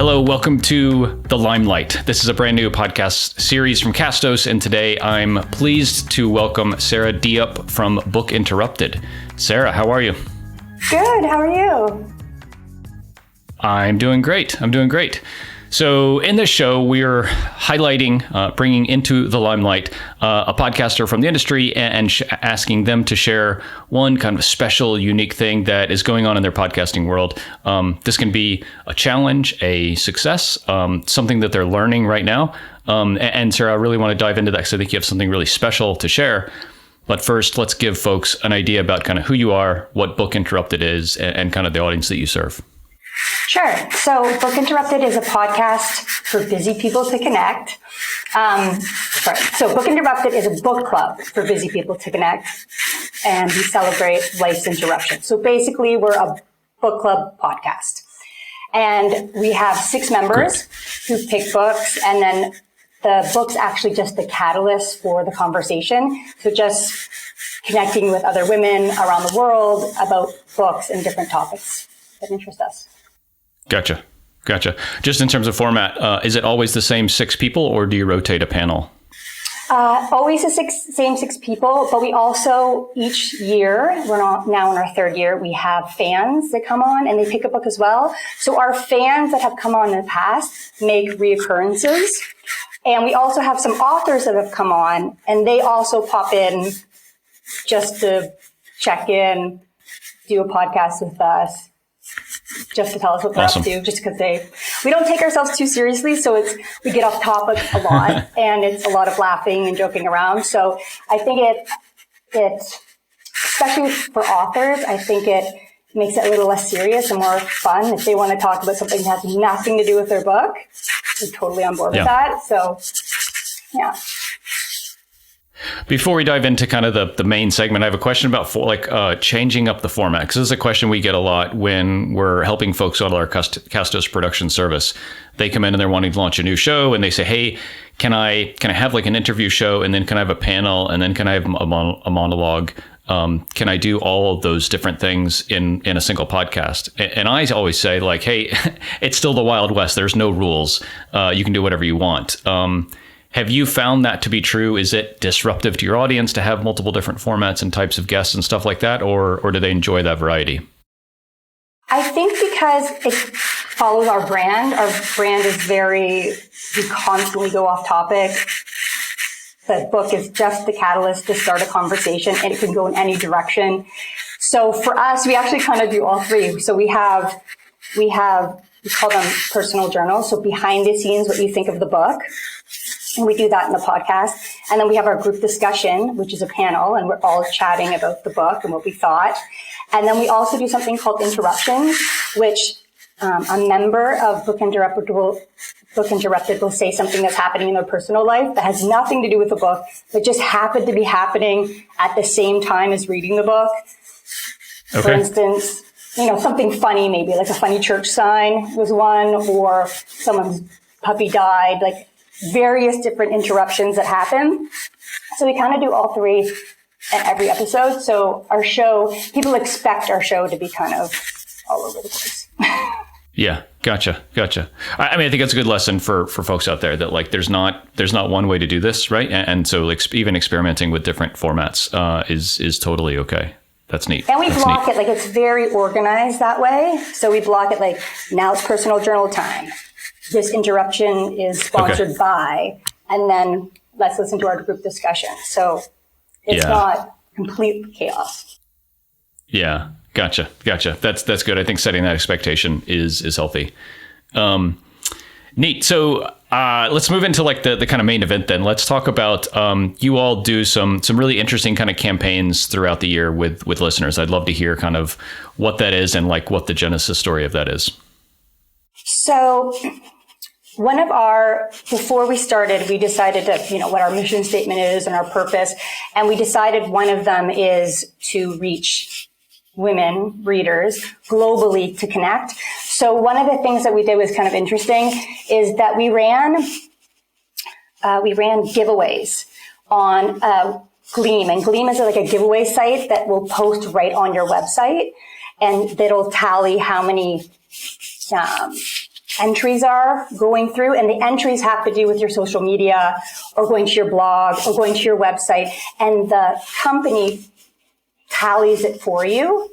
Hello, welcome to The Limelight. This is a brand new podcast series from Castos, and today I'm pleased to welcome Sarah Diop from Book Interrupted. Sarah, how are you? Good, how are you? I'm doing great. So in this show, we're highlighting, bringing into the limelight a podcaster from the industry and asking them to share one kind of special, unique thing that is going on in their podcasting world. This can be a challenge, a success, something that they're learning right now. And Sarah, I really want to dive into that because I think you have something really special to share. But first, let's give folks an idea about kind of who you are, what Book Interrupted is, and kind of the audience that you serve. Sure. So Book Interrupted is a podcast for busy people to connect. So Book Interrupted is a book club for busy people to connect, and we celebrate life's interruptions. So basically, we're a book club podcast. And we have 6 members who pick books, and then the book's actually just the catalyst for the conversation. So just connecting with other women around the world about books and different topics that interest us. Gotcha. Just in terms of format, is it always the same 6 people, or do you rotate a panel? Always the same 6 people, but we also, each year, we're now in our 3rd year, we have fans that come on and they pick a book as well. So our fans that have come on in the past make reoccurrences. And we also have some authors that have come on, and they also pop in just to check in, do a podcast with us, just to tell us what they're up to, just because we don't take ourselves too seriously. So we get off topic a lot and it's a lot of laughing and joking around. So I think it, especially for authors, I think it makes it a little less serious and more fun. If they want to talk about something that has nothing to do with their book, we're totally on board with that. So, yeah. Before we dive into kind of the main segment, I have a question about changing up the format, because this is a question we get a lot when we're helping folks on our Castos production service. They come in and they're wanting to launch a new show, and they say, "Hey, can I have like an interview show, and then can I have a panel, and then can I have a monologue? Can I do all of those different things in a single podcast?" And I always say, like, "Hey, it's still the Wild West. There's no rules. You can do whatever you want." Have you found that to be true? Is it disruptive to your audience to have multiple different formats and types of guests and stuff like that? Or do they enjoy that variety? I think because it follows our brand. Our brand is we constantly go off topic. The book is just the catalyst to start a conversation, and it can go in any direction. So for us, we actually kind of do all 3. So we call them personal journals. So behind the scenes, what you think of the book. And we do that in the podcast. And then we have our group discussion, which is a panel, and we're all chatting about the book and what we thought. And then we also do something called interruptions, which a member of Book Interrupted will say something that's happening in their personal life that has nothing to do with the book, but just happened to be happening at the same time as reading the book. Okay. For instance, something funny, maybe like a funny church sign was one, or someone's puppy died, like various different interruptions that happen. So we kind of do all 3 at every episode. So our show, people expect our show to be kind of all over the place. Yeah, gotcha. I mean, I think that's a good lesson for folks out there that, like, there's not one way to do this, right? And so, like, even experimenting with different formats is totally okay. That's neat. And we block it, like, it's very organized that way. So we block it like, now it's personal journal time. This interruption is sponsored by, and then let's listen to our group discussion. So it's not complete chaos. Yeah, gotcha. That's good. I think setting that expectation is healthy. Neat. So let's move into like the kind of main event then. Let's talk about you all do some really interesting kind of campaigns throughout the year with listeners. I'd love to hear kind of what that is and like what the genesis story of that is. So before we started, we decided to, what our mission statement is and our purpose. And we decided one of them is to reach women readers globally to connect. So one of the things that we did was kind of interesting is that we ran giveaways on Gleam. And Gleam is like a giveaway site that will post right on your website, and that'll tally how many entries are going through, and the entries have to do with your social media or going to your blog or going to your website, and the company tallies it for you.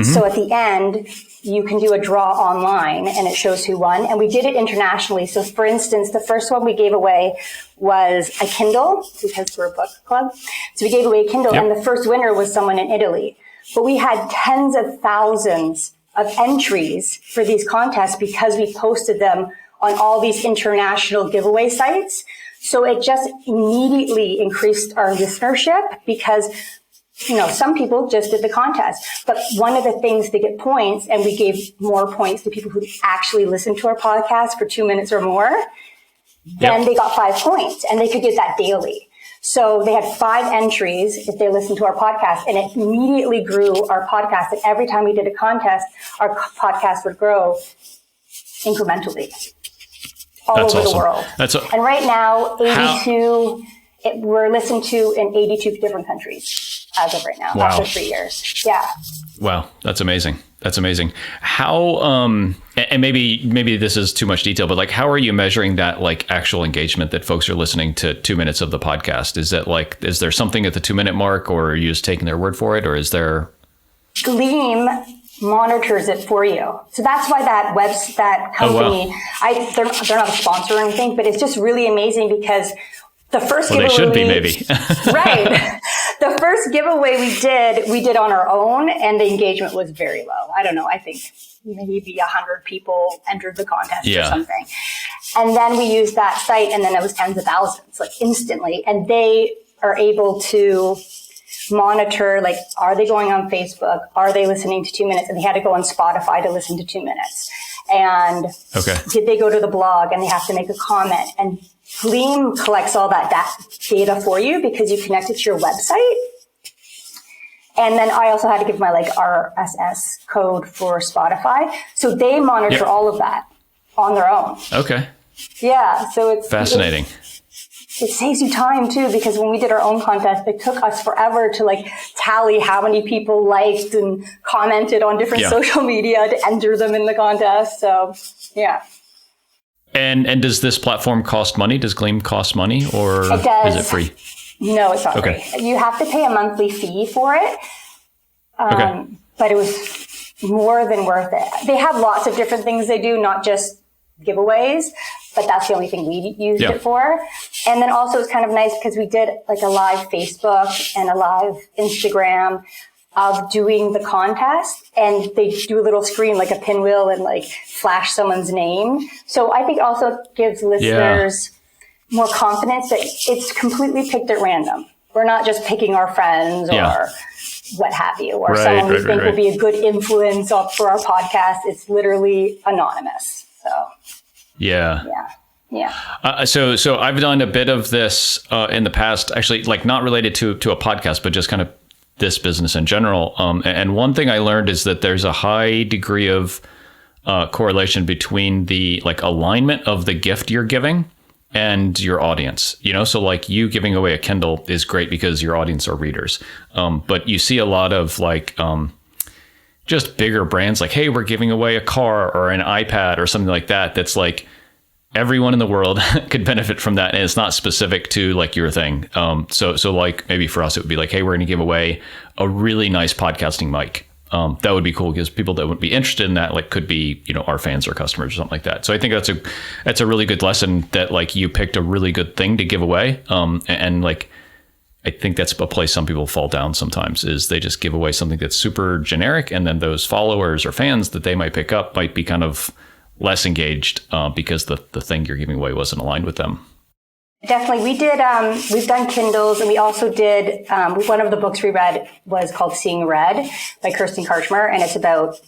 So at the end, you can do a draw online and it shows who won. And we did it internationally. So for instance, the first one we gave away was a Kindle, because we're a book club. So we gave away a Kindle, and the first winner was someone in Italy. But we had tens of thousands of entries for these contests because we posted them on all these international giveaway sites. So it just immediately increased our listenership because, you know, some people just did the contest. But one of the things to get points, and we gave more points to people who actually listened to our podcast for 2 minutes or more, then they got 5 points, and they could get that daily. So they had 5 entries if they listened to our podcast, and it immediately grew our podcast. And every time we did a contest, our podcast would grow incrementally all over the world. And right now, we're listened to in 82 different countries as of right now, after 3 years. Yeah. Wow. That's amazing. That's amazing. How, and maybe this is too much detail, but like, how are you measuring that, like, actual engagement that folks are listening to 2 minutes of the podcast? Is that like, is there something at the 2 minute mark, or are you just taking their word for it? Or is there? Gleam monitors it for you. So that's why that company, they're not a sponsor or anything, but it's just really amazing because the first giveaway. They should be, maybe. Right. The first giveaway we did on our own, and the engagement was very low. I don't know. I think maybe 100 people entered the contest or something. And then we used that site, and then it was tens of thousands, like instantly. And they are able to monitor, like, are they going on Facebook? Are they listening to 2 minutes? And they had to go on Spotify to listen to 2 minutes. And did they go to the blog, and they have to make a comment? And Gleam collects all that data for you because you connect it to your website. And then I also had to give my RSS code for Spotify. So they monitor all of that on their own. Okay. Yeah. So it's fascinating. It saves you time too, because when we did our own contest, it took us forever to tally how many people liked and commented on different social media to enter them in the contest. So yeah. And does this platform cost money? Does Gleam cost money, or is it free? No, it's not free. You have to pay a monthly fee for it. But it was more than worth it. They have lots of different things they do, not just giveaways, but that's the only thing we used it for. And then also it's kind of nice because we did a live Facebook and a live Instagram of doing the contest, and they do a little screen, like a pinwheel, and flash someone's name. So I think also gives listeners more confidence that it's completely picked at random. We're not just picking our friends or what have you, or someone we think will be a good influence for our podcast. It's literally anonymous. So So I've done a bit of this in the past, actually, not related to a podcast, but just kind of this business in general. And one thing I learned is that there's a high degree of correlation between the alignment of the gift you're giving and your audience. So you giving away a Kindle is great because your audience are readers. But you see a lot of just bigger brands hey, we're giving away a car or an iPad or something like that. That's everyone in the world could benefit from that, and it's not specific to your thing. So maybe for us it would be hey, we're going to give away a really nice podcasting mic. That would be cool because people that would be interested in that could be our fans or customers or something like that. So I think that's a really good lesson that you picked a really good thing to give away. And I think that's a place some people fall down sometimes, is they just give away something that's super generic, and then those followers or fans that they might pick up might be kind of less engaged because the thing you're giving away wasn't aligned with them. Definitely. We did, we've done Kindles, and we also did, one of the books we read was called Seeing Red by Kirsten Karchmer, and it's about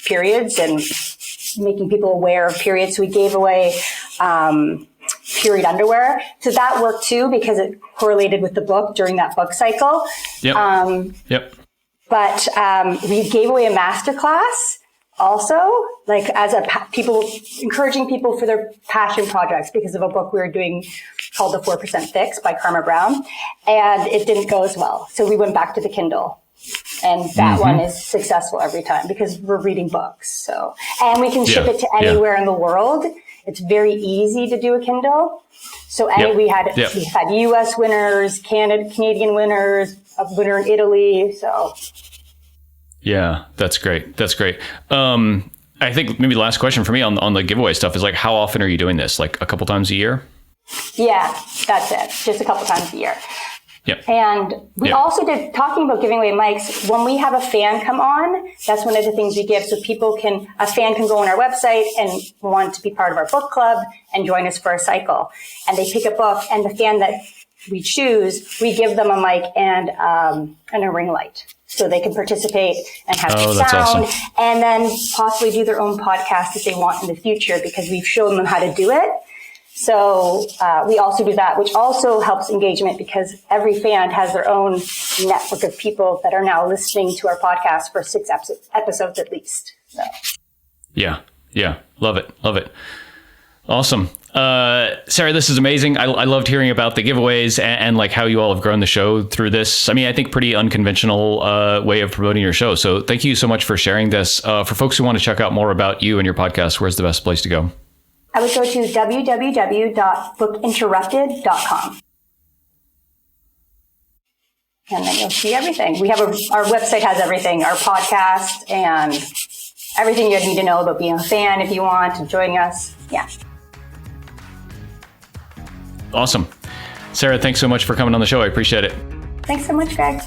periods and making people aware of periods. So we gave away period underwear. So that worked too because it correlated with the book during that book cycle. But we gave away a masterclass also, as people encouraging people for their passion projects because of a book we were doing called The 4% Fix by Karma Brown, and it didn't go as well. So we went back to the Kindle. And that one is successful every time because we're reading books. So, and we can ship it to anywhere in the world. It's very easy to do a Kindle. So we've had US winners, Canadian winners, a winner in Italy. So yeah, that's great. That's great. I think maybe the last question for me on the giveaway stuff is like, how often are you doing this? Like a couple times a year? Yeah, that's it. Just a couple times a year. Yep. And we also did, talking about giving away mics, when we have a fan come on, that's one of the things we give. So a fan can go on our website and want to be part of our book club and join us for a cycle. And they pick a book, and the fan that we choose, we give them a mic and a ring light. So they can participate and have sound, awesome. And then possibly do their own podcast if they want in the future, because we've shown them how to do it. So we also do that, which also helps engagement because every fan has their own network of people that are now listening to our podcast for 6 episodes at least. So. Yeah. Love it. Awesome. Sarah, this is amazing. I loved hearing about the giveaways and like how you all have grown the show through this. I mean, I think pretty unconventional way of promoting your show. So thank you so much for sharing this. For folks who want to check out more about you and your podcast, where's the best place to go? I would go to www.bookinterrupted.com. And then you'll see everything. We have our website has everything, our podcast and everything you need to know about being a fan if you want and joining us. Yeah. Awesome. Sarah, thanks so much for coming on the show. I appreciate it. Thanks so much, Greg.